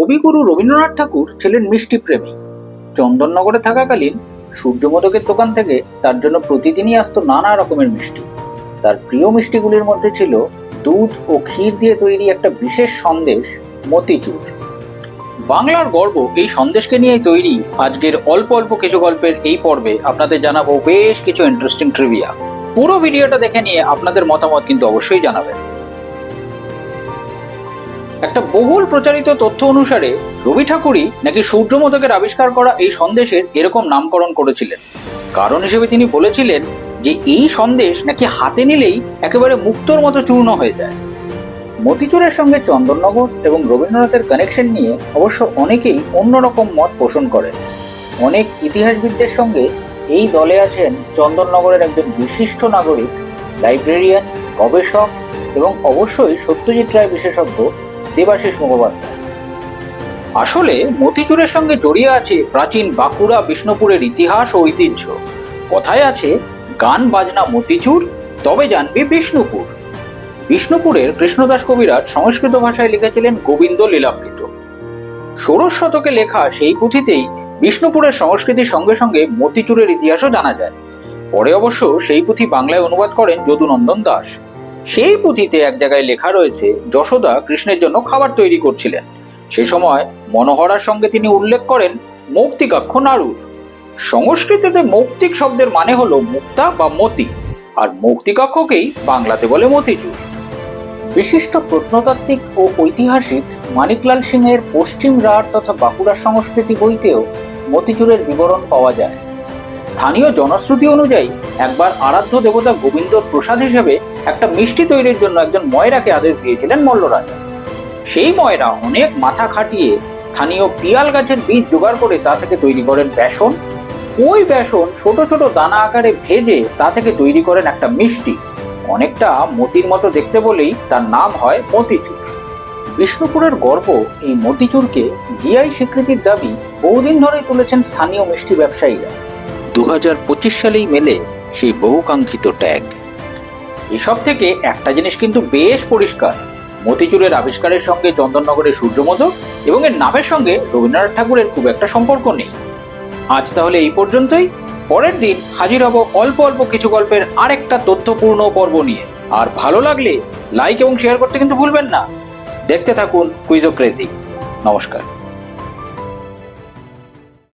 কবিগুরু রবীন্দ্রনাথ ঠাকুর ছিলেন মিষ্টি প্রেমী। চন্দননগরে থাকাকালীন সূর্যমোদকের দোকান থেকে তার জন্য প্রতিদিনই আসতো নানা রকমের মিষ্টি। তার প্রিয় মিষ্টিগুলির মধ্যে ছিল দুধ ও ক্ষীর দিয়ে তৈরি একটা বিশেষ সন্দেশ, মতিচুর। বাংলার গর্ব এই সন্দেশকে নিয়েই তৈরি আজকের অল্প অল্প কিছু গল্পের এই পর্বে আপনাদের জানাবো বেশ কিছু ইন্টারেস্টিং ট্রিভিয়া। পুরো ভিডিওটা দেখে নিয়ে আপনাদের মতামত কিন্তু অবশ্যই জানাবেন। একটা বহুল প্রচারিত তথ্য অনুসারে রবি ঠাকুরই নাকি সূর্যমোদকের আবিষ্কার করা এই সন্দেশের এরকম নামকরণ করেছিলেন। কারণ হিসেবে তিনি বলেছিলেন যে এই সন্দেশ নাকি হাতে নিলেই একেবারে মুক্তোর মতো চূর্ণ হয়ে যায়। মতিচুরের সঙ্গে চন্দননগর এবং রবীন্দ্রনাথের কানেকশন নিয়ে অবশ্য অনেকেই অন্যরকম মত পোষণ করেন। অনেক ইতিহাসবিদদের সঙ্গে এই দলে আছেন চন্দননগরের একজন বিশিষ্ট নাগরিক, লাইব্রেরিয়ান, গবেষক এবং অবশ্যই সত্যজিৎ রায় বিশেষজ্ঞ দেবাশিস মুখোপাধ্যায়। আসলে মতিচুরের সঙ্গে জড়িয়ে আছে প্রাচীন বাঁকুড়া বিষ্ণুপুরের ইতিহাস ও ঐতিহ্য। কথায় আছে, গান বাজনা মতিচুর, তবে জানবি বিষ্ণুপুর। বিষ্ণুপুরের কৃষ্ণদাস কবিরাজ সংস্কৃত ভাষায় লিখেছিলেন গোবিন্দ লীলামৃত। ১৬শ শতকে লেখা সেই পুঁথিতেই বিষ্ণুপুরের সংস্কৃতির সঙ্গে সঙ্গে মতিচুরের ইতিহাসও জানা যায়। পরে অবশ্য সেই পুঁথি বাংলায় অনুবাদ করেন যদুনন্দন দাস। সেই পুঁথিতে এক জায়গায় লেখা রয়েছে, যশোদা কৃষ্ণের জন্য খাবার তৈরি করছিলেন। সে সময় মনোহরার সঙ্গে তিনি উল্লেখ করেন মৌক্তিকাক্ষ নাড়ুর। সংস্কৃতিতে মৌক্তিক শব্দের মানে হলো মুক্তা বা মতি, আর মৌক্তিকাক্ষকেই বাংলাতে বলে মতিচুর। বিশিষ্ট প্রত্নতাত্ত্বিক ও ঐতিহাসিক মানিকলাল সিং এর পশ্চিম রাঢ় তথা বাঁকুড়া সংস্কৃতি বইতেও মতিচুরের বিবরণ পাওয়া যায়। স্থানীয় জনশ্রুতি অনুযায়ী একবার আরাধ্য দেবতা গোবিন্দর প্রসাদ হিসেবে একটা মিষ্টি তৈরির জন্য একজন ময়রাকে আদেশ দিয়েছিলেন মল্লরাজা। সেই ময়রা অনেক মাথা খাটিয়ে স্থানীয় পিয়াল গাছের বীজ জোগাড় করে তা থেকে তৈরি করেন বেসন। ওই বেসন ছোট ছোট দানা আকারে ভেজে তা থেকে তৈরি করেন একটা মিষ্টি, অনেকটা মতির মতো দেখতে বলেই তার নাম হয় মতিচুর। বিষ্ণুপুরের গর্ব এই মতিচুরকে জিআই স্বীকৃতির দাবি বহুদিন ধরেই তুলেছেন স্থানীয় মিষ্টি ব্যবসায়ীরা। 2025 সালেই মেলে সেই বহুকাঙ্ক্ষিত ট্যাগ। এসব থেকে একটা জিনিস কিন্তু বেশ পরিষ্কার, মতিচুরের আবিষ্কারের সঙ্গে চন্দননগরের সূর্যমোদক এবং এর নামের সঙ্গে রবীন্দ্রনাথ ঠাকুরের খুব একটা সম্পর্ক নেই। আজ তাহলে এই পর্যন্তই। পরের দিন হাজির হব অল্প অল্প কিছু গল্পের আরেকটা তথ্যপূর্ণ পর্ব নিয়ে। আর ভালো লাগলে লাইক এবং শেয়ার করতে কিন্তু ভুলবেন না। দেখতে থাকুন কুইজো ক্রেজি। নমস্কার।